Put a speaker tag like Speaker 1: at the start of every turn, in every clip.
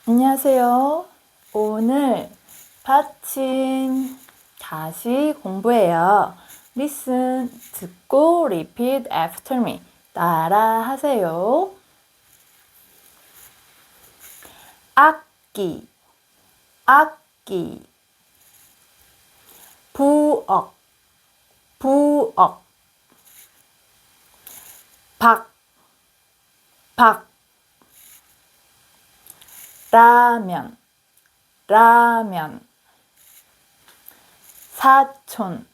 Speaker 1: 안녕하세요. 오늘 받침 다시 공부해요. Listen, 듣고 repeat after me. 따라 하세요. 악기, 악기. 부엌, 부엌. 박, 박. 라면, 라면. 사촌,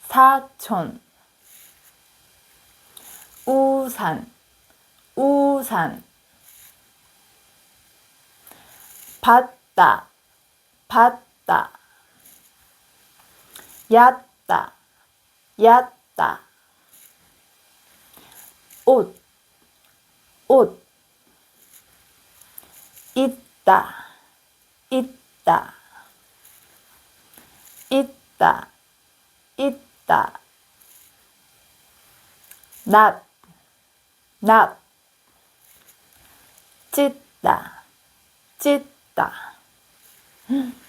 Speaker 1: 사촌. 우산, 우산. 받다, 받다. 얕다, 얕다. 옷, 옷. 있다, 있다. 있다, 있다. 낫, 낫. 찢다, 찢다.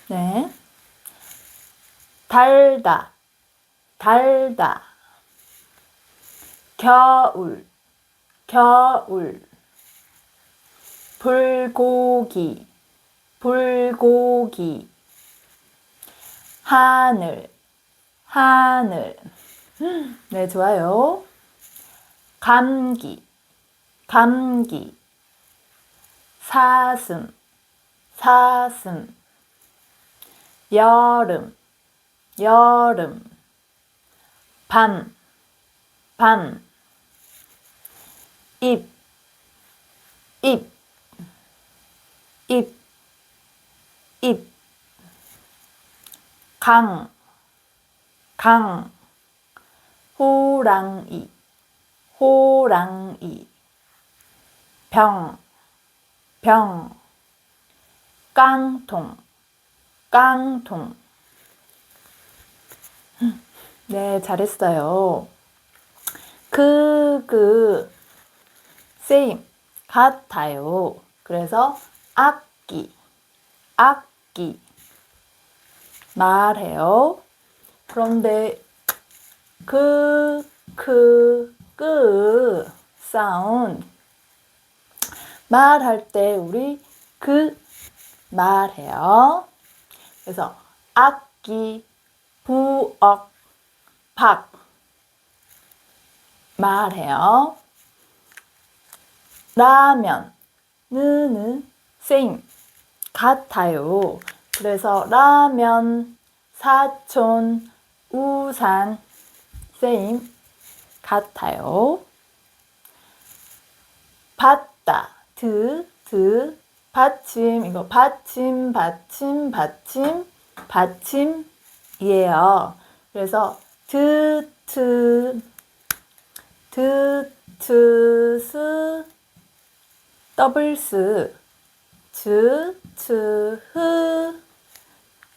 Speaker 1: 네. 달다, 달다. 겨울, 겨울. 불고기, 불고기. 하늘, 하늘. 네, 좋아요. 감기, 감기. 사슴, 사슴. 여름, 여름. 밤, 밤. 잎, 잎. 잎, 잎. 강, 강. 호랑이, 호랑이. 병, 병. 깡통, 깡통. 네, 잘했어요. same, 같아요. 그래서 악기, 악기. 말해요. 그런데 끄 사운드 말할 때 우리 말해요. 그래서 악기, 부엌, 박 말해요. 라면, same, 같아요. 그래서 라면, 사촌, 우산, same, 같아요. 받다, 받침, 이거 받침, 받침, 받침, 받침이에요. 그래서 더블스,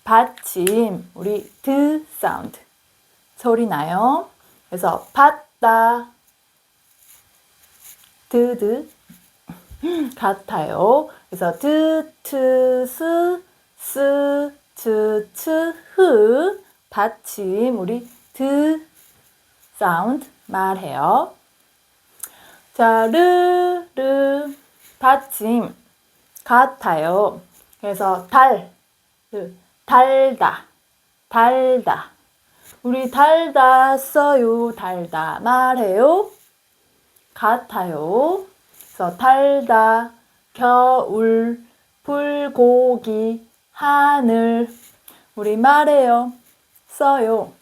Speaker 1: 받침, 우리 사운드 소리 나요. 그래서 받다, 같아요. 그래서 받침, 우리 사운드 말해요. 자, 받침 같아요. 그래서 달다, 달다. 우리 달다 써요. 달다 말해요. 같아요. 그래서 달다, 겨울, 불고기, 하늘. 우리 말해요. 써요.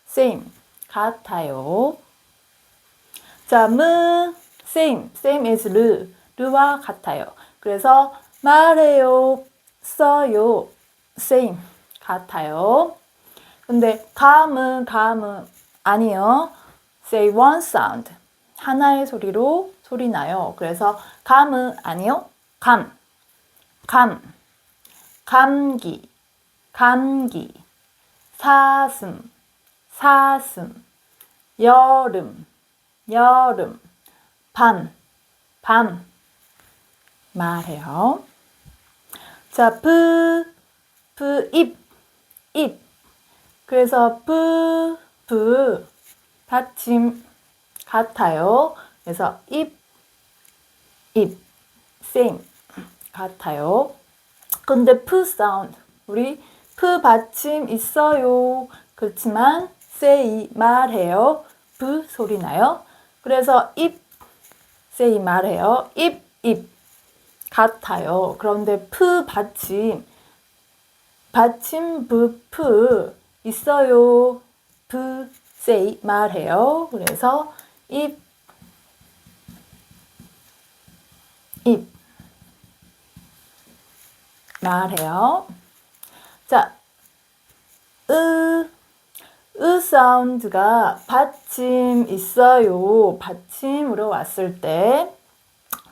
Speaker 1: same, 같아요. 자, same is 르와 같아요. 그래서 말해요, 써요, same, 같아요. 근데 감은 아니요. say one sound, 하나의 소리로 소리 나요. 그래서 감은 아니요. 감기, 사슴, 여름, 밤 말해요. 자, 입. 그래서 받침 같아요. 그래서 입, same 같아요. 근데 사운드 우리 받침 있어요. 그렇지만 say 말해요. 소리 나요. 그래서 say 말해요. 입 같아요. 그런데 받침 있어요. say 말해요. 그래서 입 말해요. 자, 사운드가 받침 있어요. 받침으로 왔을 때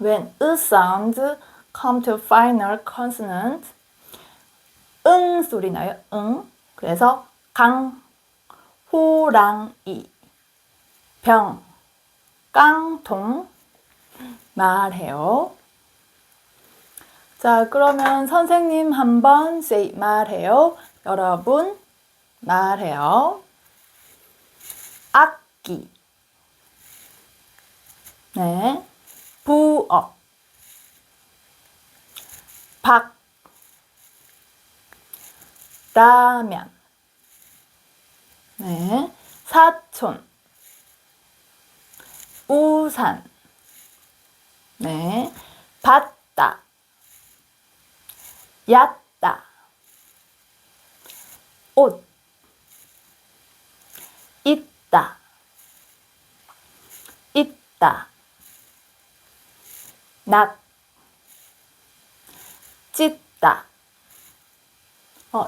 Speaker 1: when sound come to final consonant 소리 나요. 그래서 호랑이, 병, 깡통 말해요. 자, 그러면 선생님 한번 say 말해요. 여러분 말해요. 악기, 네, 부엌, 박, 라면, 네, 사촌, 우산, 네, 봤다, 얕다, 옷, 있다, 낮, 찢다.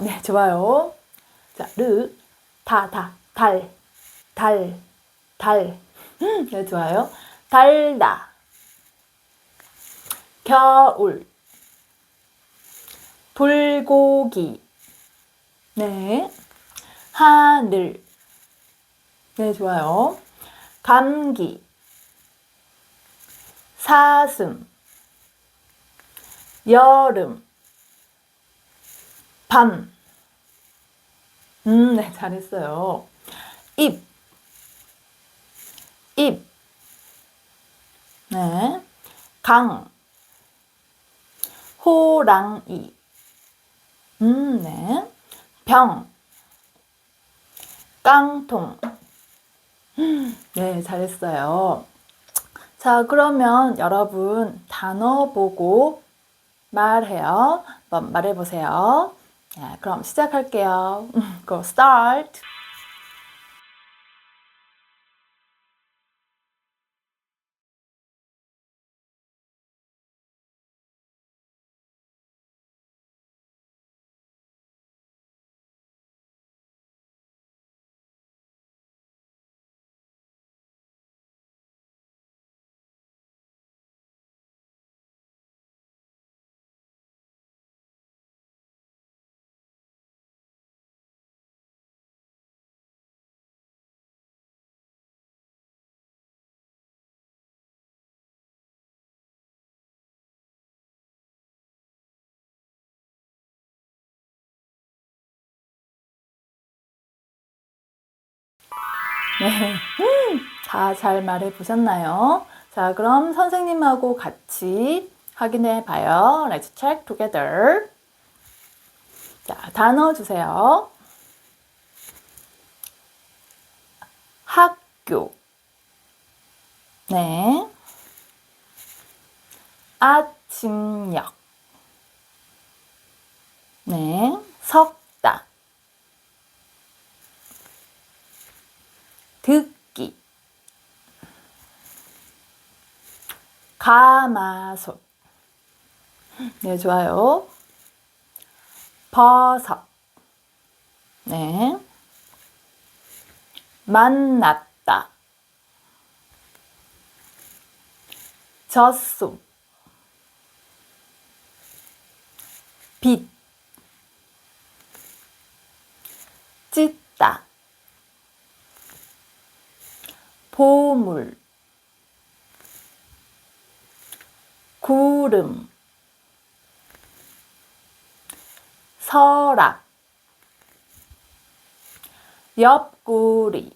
Speaker 1: 네, 좋아요. 자, 달. 네, 좋아요. 달다, 겨울, 불고기, 네, 하늘, 네, 좋아요. 감기, 사슴, 여름, 밤. 네, 잘했어요. 입, 네, 강, 호랑이, 네, 병, 깡통. 네, 잘했어요. 자, 그러면 여러분 단어 보고 말해요. 한번 말해보세요. 네, 그럼 시작할게요. Go start. 네, 다 잘 말해보셨나요? 자, 그럼 선생님하고 같이 확인해 봐요. Let's check together. 자, 단어 주세요. 학교, 네, 아침역, 네, 석다, 듣기, 가마솥, 네, 좋아요. 버섯, 네, 만났다, 젖소, 빛, 찢다, 보물, 구름, 서랍, 옆구리,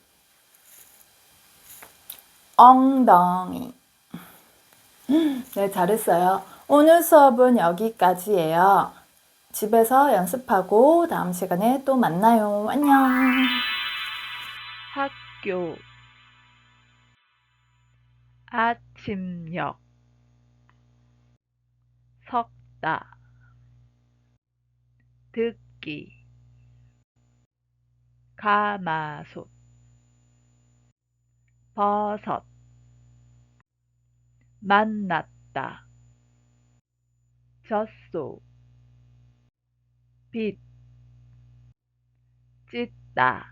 Speaker 1: 엉덩이. 네, 잘했어요. 오늘 수업은 여기까지예요. 집에서 연습하고 다음 시간에 또 만나요. 안녕.
Speaker 2: 학교, 아침역, 섞다, 듣기, 가마솥, 버섯, 만났다, 젖소, 빛, 찢다,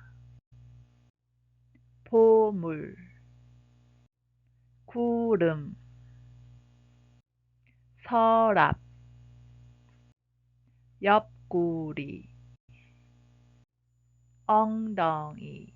Speaker 2: 보물, 구름, 서랍, 옆구리, 엉덩이